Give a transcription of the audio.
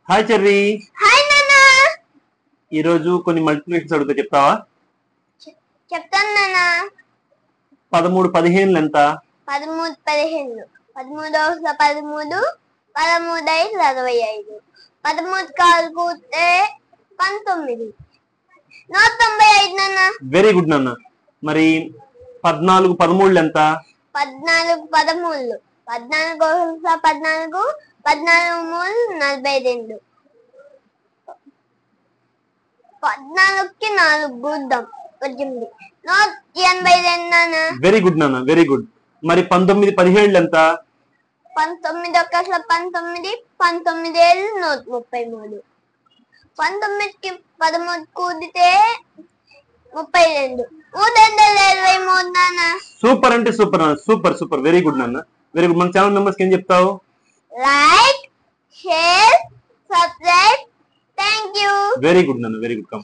Hi cherry. Hi నాన్న. ఈ రోజు కొన్ని మల్టిప్లికేషన్స్ అడుగుతా, చెప్తావా? చెప్తాను నాన్న. 13 15 ఎంత? 13 15. 13 13, 13 25. 13 కాలు కూతే 19. 195 నాన్న. వెరీ గుడ్ నాన్న. మరి 14 13 ఎంత? 14 13. 14 14, 14 42. 14కి 4 గుద్దాం 18. 182 నాన్న. వెరీ గుడ్ నాన్న, వెరీ గుడ్. మరి 19 17 ఎంత? 19 19, 19 133. 19కి 13 కూడితే 32. 323 నాన్న. సూపర్ అంటే సూపర్ నాన్న, సూపర్ సూపర్, వెరీ గుడ్ నాన్న, వెరీ గుడ్. మన ఛానల్ మెంబర్స్ ఏం చెప్తావు? Like, share, subscribe. Thank you. Very good నాన్న, వెరీ గుడ్. కమ్.